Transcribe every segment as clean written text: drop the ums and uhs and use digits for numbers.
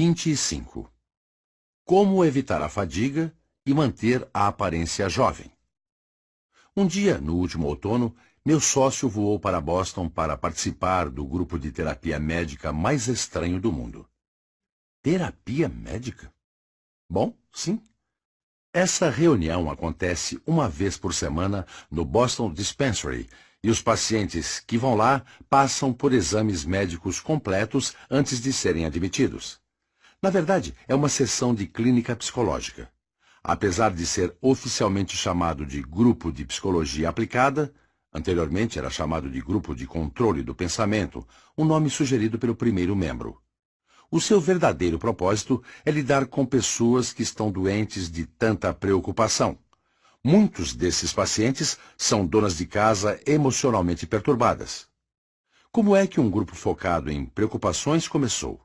25. Como evitar a fadiga e manter a aparência jovem. Um dia, no último outono, meu sócio voou para Boston para participar do grupo de terapia médica mais estranho do mundo. Terapia médica? Bom, sim. Essa reunião acontece uma vez por semana no Boston Dispensary, e os pacientes que vão lá passam por exames médicos completos antes de serem admitidos. Na verdade, é uma sessão de clínica psicológica. Apesar de ser oficialmente chamado de Grupo de Psicologia Aplicada, anteriormente era chamado de Grupo de Controle do Pensamento, um nome sugerido pelo primeiro membro. O seu verdadeiro propósito é lidar com pessoas que estão doentes de tanta preocupação. Muitos desses pacientes são donas de casa emocionalmente perturbadas. Como é que um grupo focado em preocupações começou?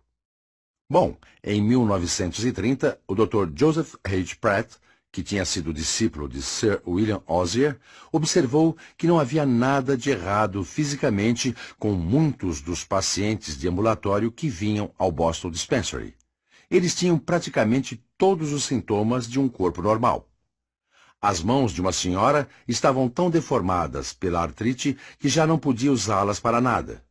Bom, em 1930, o Dr. Joseph H. Pratt, que tinha sido discípulo de Sir William Osier, observou que não havia nada de errado fisicamente com muitos dos pacientes de ambulatório que vinham ao Boston Dispensary. Eles tinham praticamente todos os sintomas de um corpo normal. As mãos de uma senhora estavam tão deformadas pela artrite que já não podia usá-las para nada.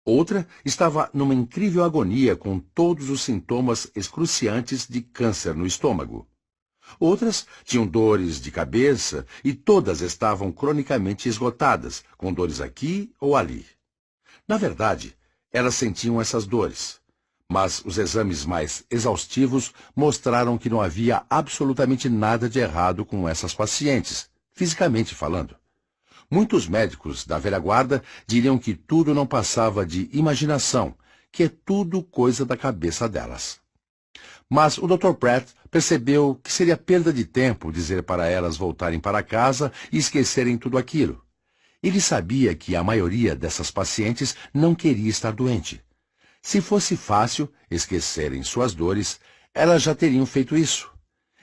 Outra estava numa incrível agonia com todos os sintomas excruciantes de câncer no estômago. Outras tinham dores de cabeça e todas estavam cronicamente esgotadas, com dores aqui ou ali. Na verdade, elas sentiam essas dores, mas os exames mais exaustivos mostraram que não havia absolutamente nada de errado com essas pacientes, fisicamente falando. Muitos médicos da velha guarda diriam que tudo não passava de imaginação, que é tudo coisa da cabeça delas. Mas o Dr. Pratt percebeu que seria perda de tempo dizer para elas voltarem para casa e esquecerem tudo aquilo. Ele sabia que a maioria dessas pacientes não queria estar doente. Se fosse fácil esquecerem suas dores, elas já teriam feito isso.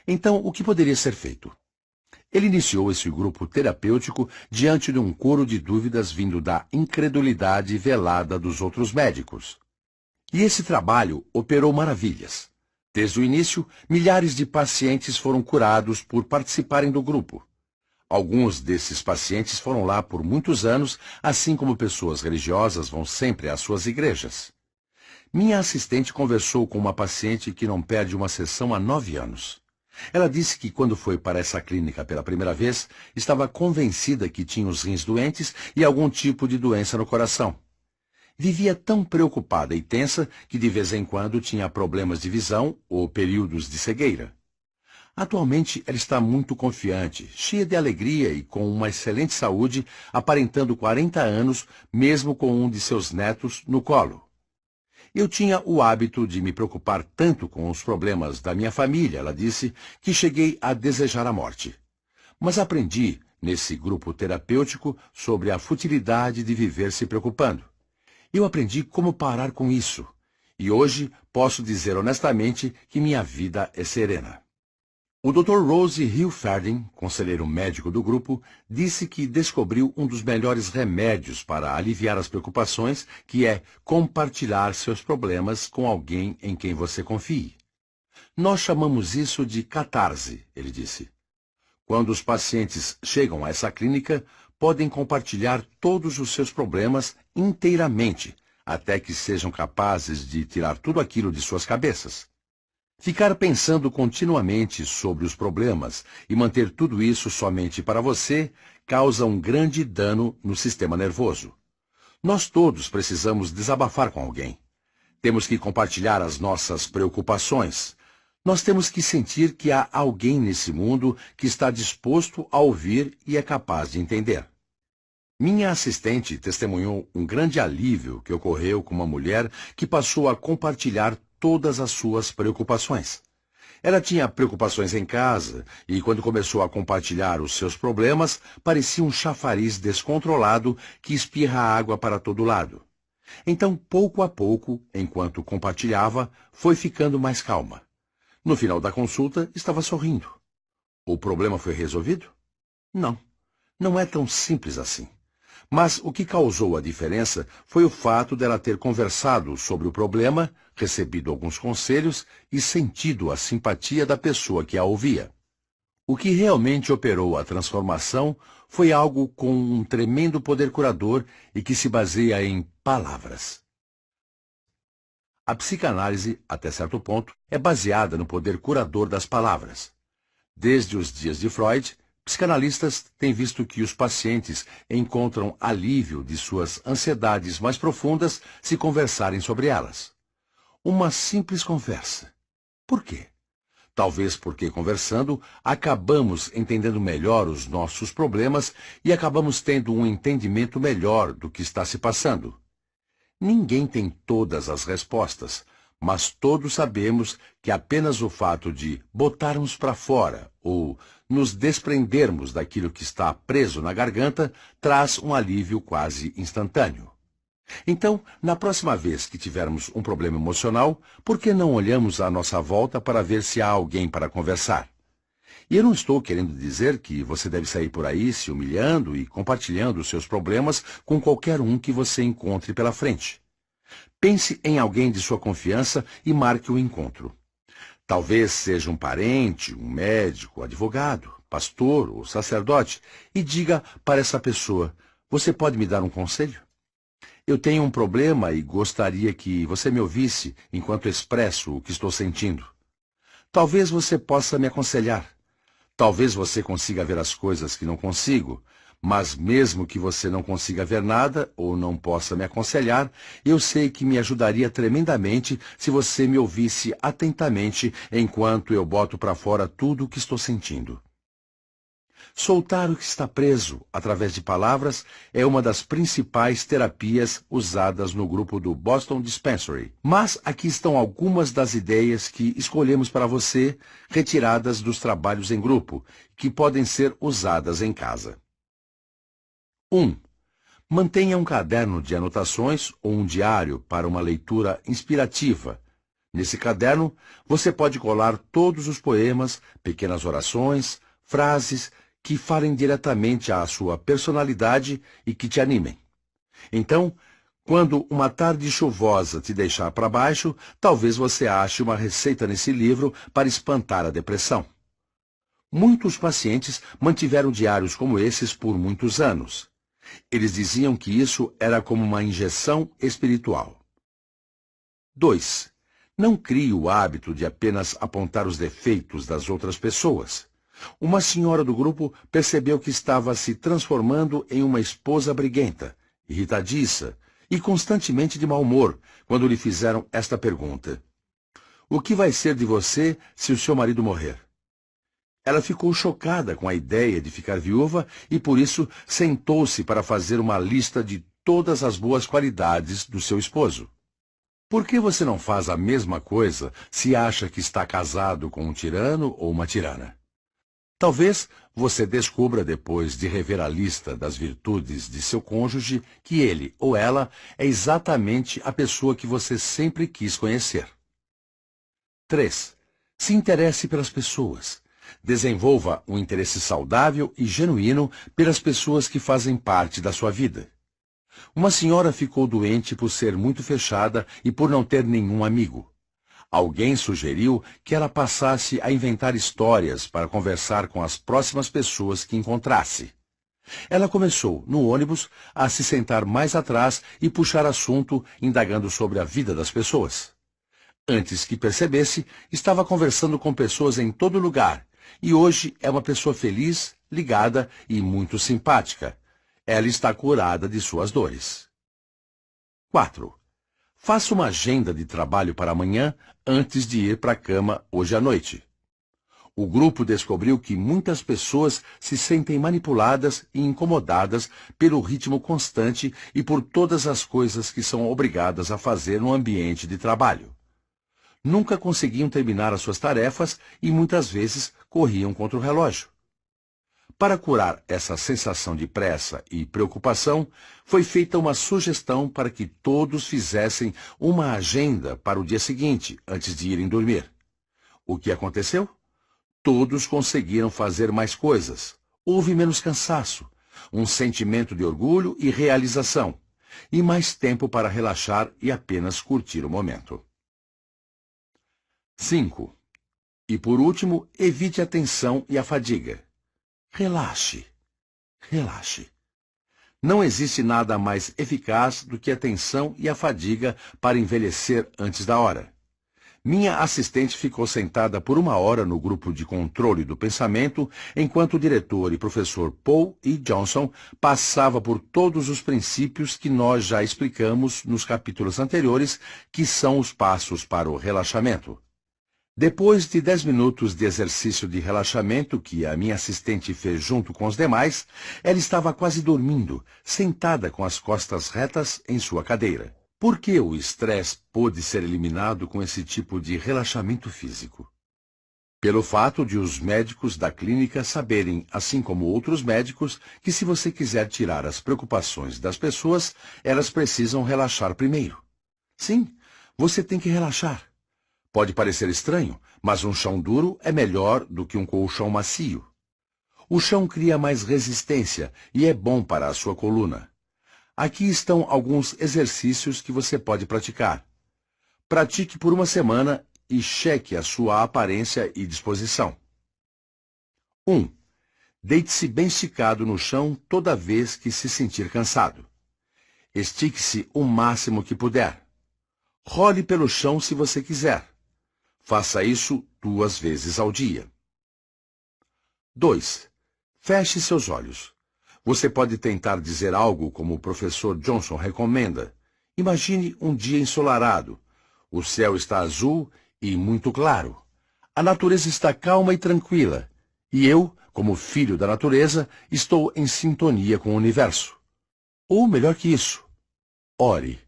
Então, o que poderia ser feito? Ele iniciou esse grupo terapêutico diante de um coro de dúvidas vindo da incredulidade velada dos outros médicos. E esse trabalho operou maravilhas. Desde o início, milhares de pacientes foram curados por participarem do grupo. Alguns desses pacientes foram lá por muitos anos, assim como pessoas religiosas vão sempre às suas igrejas. Minha assistente conversou com uma paciente que não perde uma sessão há 9 anos. Ela disse que quando foi para essa clínica pela primeira vez, estava convencida que tinha os rins doentes e algum tipo de doença no coração. Vivia tão preocupada e tensa que de vez em quando tinha problemas de visão ou períodos de cegueira. Atualmente ela está muito confiante, cheia de alegria e com uma excelente saúde, aparentando 40 anos, mesmo com um de seus netos no colo. Eu tinha o hábito de me preocupar tanto com os problemas da minha família, ela disse, que cheguei a desejar a morte. Mas aprendi, nesse grupo terapêutico, sobre a futilidade de viver se preocupando. Eu aprendi como parar com isso. E hoje posso dizer honestamente que minha vida é serena. O Dr. Rose Hilferding, conselheiro médico do grupo, disse que descobriu um dos melhores remédios para aliviar as preocupações, que é compartilhar seus problemas com alguém em quem você confie. Nós chamamos isso de catarse, ele disse. Quando os pacientes chegam a essa clínica, podem compartilhar todos os seus problemas inteiramente, até que sejam capazes de tirar tudo aquilo de suas cabeças. Ficar pensando continuamente sobre os problemas e manter tudo isso somente para você causa um grande dano no sistema nervoso. Nós todos precisamos desabafar com alguém. Temos que compartilhar as nossas preocupações. Nós temos que sentir que há alguém nesse mundo que está disposto a ouvir e é capaz de entender. Minha assistente testemunhou um grande alívio que ocorreu com uma mulher que passou a compartilhar todas as suas preocupações. Ela tinha preocupações em casa e, quando começou a compartilhar os seus problemas, parecia um chafariz descontrolado que espirra água para todo lado. Então, pouco a pouco, enquanto compartilhava, foi ficando mais calma. No final da consulta, estava sorrindo. O problema foi resolvido? Não, não é tão simples assim. Mas o que causou a diferença foi o fato dela ter conversado sobre o problema, recebido alguns conselhos e sentido a simpatia da pessoa que a ouvia. O que realmente operou a transformação foi algo com um tremendo poder curador e que se baseia em palavras. A psicanálise, até certo ponto, é baseada no poder curador das palavras. Desde os dias de Freud, psicanalistas têm visto que os pacientes encontram alívio de suas ansiedades mais profundas se conversarem sobre elas. Uma simples conversa. Por quê? Talvez porque, conversando, acabamos entendendo melhor os nossos problemas e acabamos tendo um entendimento melhor do que está se passando. Ninguém tem todas as respostas, mas todos sabemos que apenas o fato de botarmos para fora ou nos desprendermos daquilo que está preso na garganta traz um alívio quase instantâneo. Então, na próxima vez que tivermos um problema emocional, por que não olhamos à nossa volta para ver se há alguém para conversar? E eu não estou querendo dizer que você deve sair por aí se humilhando e compartilhando os seus problemas com qualquer um que você encontre pela frente. Pense em alguém de sua confiança e marque o encontro. Talvez seja um parente, um médico, advogado, pastor ou sacerdote, e diga para essa pessoa: você pode me dar um conselho? Eu tenho um problema e gostaria que você me ouvisse enquanto expresso o que estou sentindo. Talvez você possa me aconselhar. Talvez você consiga ver as coisas que não consigo, mas mesmo que você não consiga ver nada ou não possa me aconselhar, eu sei que me ajudaria tremendamente se você me ouvisse atentamente enquanto eu boto para fora tudo o que estou sentindo. Soltar o que está preso através de palavras é uma das principais terapias usadas no grupo do Boston Dispensary. Mas aqui estão algumas das ideias que escolhemos para você, retiradas dos trabalhos em grupo, que podem ser usadas em casa. 1. Mantenha um caderno de anotações ou um diário para uma leitura inspirativa. Nesse caderno, você pode colar todos os poemas, pequenas orações, frases que falem diretamente à sua personalidade e que te animem. Então, quando uma tarde chuvosa te deixar para baixo, talvez você ache uma receita nesse livro para espantar a depressão. Muitos pacientes mantiveram diários como esses por muitos anos. Eles diziam que isso era como uma injeção espiritual. 2. Não crie o hábito de apenas apontar os defeitos das outras pessoas. Uma senhora do grupo percebeu que estava se transformando em uma esposa briguenta, irritadiça e constantemente de mau humor quando lhe fizeram esta pergunta: o que vai ser de você se o seu marido morrer? Ela ficou chocada com a ideia de ficar viúva e, por isso, sentou-se para fazer uma lista de todas as boas qualidades do seu esposo. Por que você não faz a mesma coisa se acha que está casado com um tirano ou uma tirana? Talvez você descubra, depois de rever a lista das virtudes de seu cônjuge, que ele ou ela é exatamente a pessoa que você sempre quis conhecer. 3. Se interesse pelas pessoas. Desenvolva um interesse saudável e genuíno pelas pessoas que fazem parte da sua vida. Uma senhora ficou doente por ser muito fechada e por não ter nenhum amigo. Alguém sugeriu que ela passasse a inventar histórias para conversar com as próximas pessoas que encontrasse. Ela começou, no ônibus, a se sentar mais atrás e puxar assunto, indagando sobre a vida das pessoas. Antes que percebesse, estava conversando com pessoas em todo lugar, e hoje é uma pessoa feliz, ligada e muito simpática. Ela está curada de suas dores. 4. Faça uma agenda de trabalho para amanhã antes de ir para a cama hoje à noite. O grupo descobriu que muitas pessoas se sentem manipuladas e incomodadas pelo ritmo constante e por todas as coisas que são obrigadas a fazer no ambiente de trabalho. Nunca conseguiam terminar as suas tarefas e muitas vezes corriam contra o relógio. Para curar essa sensação de pressa e preocupação, foi feita uma sugestão para que todos fizessem uma agenda para o dia seguinte, antes de irem dormir. O que aconteceu? Todos conseguiram fazer mais coisas. Houve menos cansaço. um sentimento de orgulho e realização, e mais tempo para relaxar e apenas curtir o momento. 5. E por último, evite a tensão e a fadiga. Relaxe. Relaxe. Não existe nada mais eficaz do que a tensão e a fadiga para envelhecer antes da hora. Minha assistente ficou sentada por 1 hora no grupo de controle do pensamento, enquanto o diretor e professor Paul E. Johnson passava por todos os princípios que nós já explicamos nos capítulos anteriores, que são os passos para o relaxamento. Depois de 10 minutos de exercício de relaxamento que a minha assistente fez junto com os demais, ela estava quase dormindo, sentada com as costas retas em sua cadeira. Por que o estresse pôde ser eliminado com esse tipo de relaxamento físico? Pelo fato de os médicos da clínica saberem, assim como outros médicos, que se você quiser tirar as preocupações das pessoas, elas precisam relaxar primeiro. Sim, você tem que relaxar. Pode parecer estranho, mas um chão duro é melhor do que um colchão macio. O chão cria mais resistência e é bom para a sua coluna. Aqui estão alguns exercícios que você pode praticar. Pratique por 1 semana e cheque a sua aparência e disposição. 1. Deite-se bem esticado no chão toda vez que se sentir cansado. Estique-se o máximo que puder. Role pelo chão se você quiser. Faça isso 2 vezes ao dia. 2. Feche seus olhos. Você pode tentar dizer algo como o professor Johnson recomenda. Imagine um dia ensolarado. O céu está azul e muito claro. A natureza está calma e tranquila. E eu, como filho da natureza, estou em sintonia com o universo. Ou melhor que isso, ore.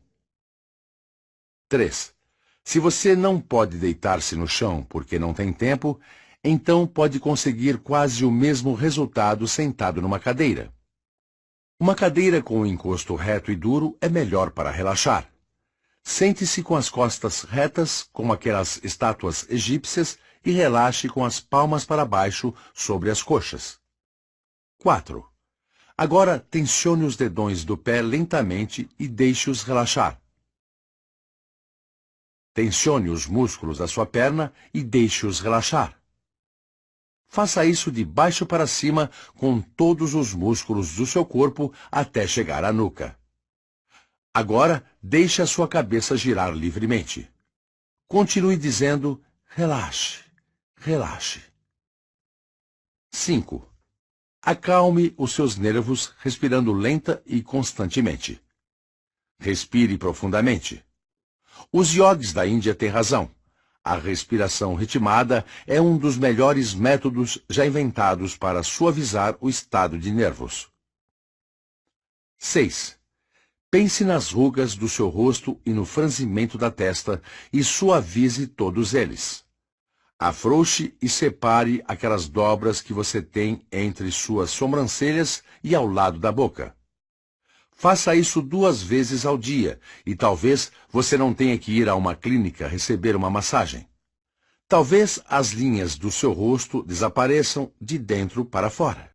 3. Se você não pode deitar-se no chão porque não tem tempo, então pode conseguir quase o mesmo resultado sentado numa cadeira. Uma cadeira com o encosto reto e duro é melhor para relaxar. Sente-se com as costas retas, como aquelas estátuas egípcias, e relaxe com as palmas para baixo sobre as coxas. 4. Agora tensione os dedões do pé lentamente e deixe-os relaxar. Tensione os músculos da sua perna e deixe-os relaxar. Faça isso de baixo para cima com todos os músculos do seu corpo até chegar à nuca. Agora, deixe a sua cabeça girar livremente. Continue dizendo, relaxe, relaxe. 5. Acalme os seus nervos respirando lenta e constantemente. Respire profundamente. Os yogis da Índia têm razão. A respiração ritmada é um dos melhores métodos já inventados para suavizar o estado de nervos. 6. Pense nas rugas do seu rosto e no franzimento da testa e suavize todos eles. Afrouxe e separe aquelas dobras que você tem entre suas sobrancelhas e ao lado da boca. Faça isso 2 vezes ao dia e talvez você não tenha que ir a uma clínica receber uma massagem. Talvez as linhas do seu rosto desapareçam de dentro para fora.